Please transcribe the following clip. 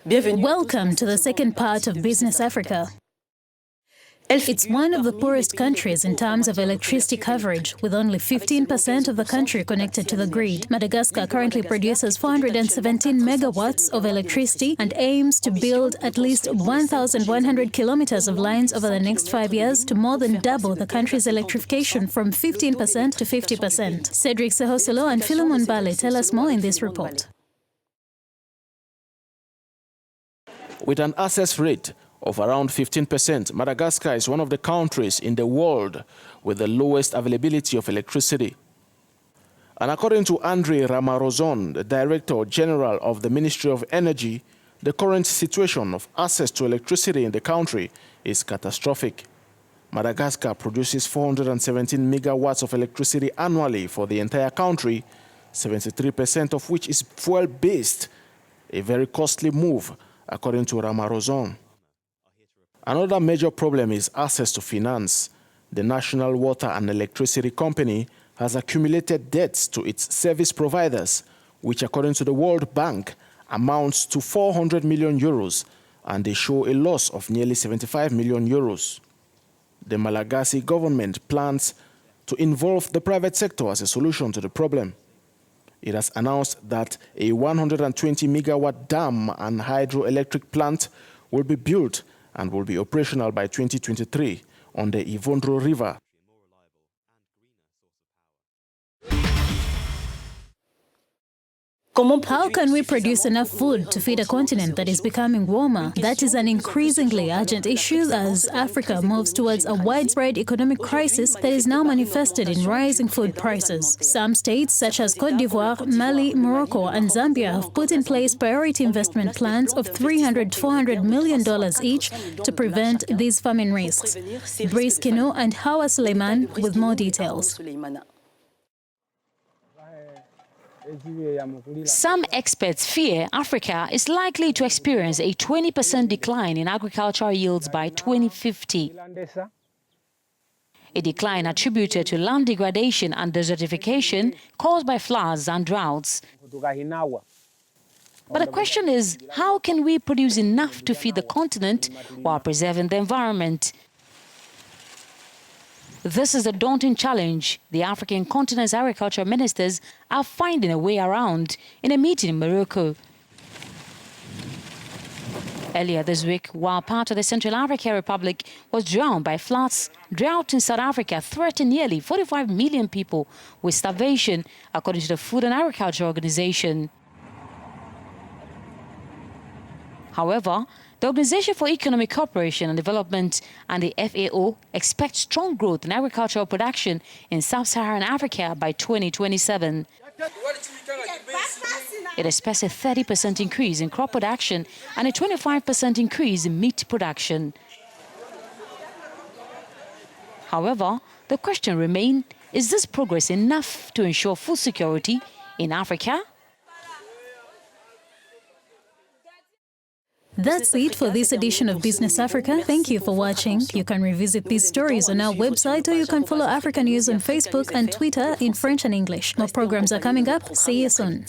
Welcome to the second part of Business Africa. It's one of the poorest countries in terms of electricity coverage, with only 15% of the country connected to the grid. Madagascar currently produces 417 megawatts of electricity and aims to build at least 1,100 kilometers of lines over the next 5 years to more than double the country's electrification from 15% to 50%. Cedric Sehosolo and Philemon Bale tell us more in this report. With an access rate of around 15%, Madagascar is one of the countries in the world with the lowest availability of electricity. And according to Andre Ramarozon, the Director General of the Ministry of Energy, the current situation of access to electricity in the country is catastrophic. Madagascar produces 417 megawatts of electricity annually for the entire country, 73% of which is fuel-based, a very costly move, according to Ramarozon. Another major problem is access to finance. The National Water and Electricity Company has accumulated debts to its service providers, which according to the World Bank amounts to 400 million euros, and they show a loss of nearly 75 million euros. The Malagasy government plans to involve the private sector as a solution to the problem. It has announced that a 120 megawatt dam and hydroelectric plant will be built and will be operational by 2023 on the Ivondro River. How can we produce enough food to feed a continent that is becoming warmer? That is an increasingly urgent issue as Africa moves towards a widespread economic crisis that is now manifested in rising food prices. Some states, such as Côte d'Ivoire, Mali, Morocco, and Zambia, have put in place priority investment plans of $300 to $400 million each to prevent these famine risks. Brice Kino and Hawa Suleiman with more details. Some experts fear Africa is likely to experience a 20% decline in agricultural yields by 2050. A decline attributed to land degradation and desertification caused by floods and droughts. But the question is, how can we produce enough to feed the continent while preserving the environment? This is a daunting challenge the African continent's agriculture ministers are finding a way around in a meeting in Morocco. Earlier this week, while part of the Central African Republic was drowned by floods, drought in South Africa threatened nearly 45 million people with starvation, according to the Food and Agriculture Organization. However, the Organization for Economic Cooperation and Development and the FAO expect strong growth in agricultural production in sub-Saharan Africa by 2027. It expects a 30% increase in crop production and a 25% increase in meat production. However, the question remains, is this progress enough to ensure food security in Africa? That's it for this edition of Business Africa. Thank you for watching. You can revisit these stories on our website, or you can follow Africanews on Facebook and Twitter in French and English. More programs are coming up. See you soon.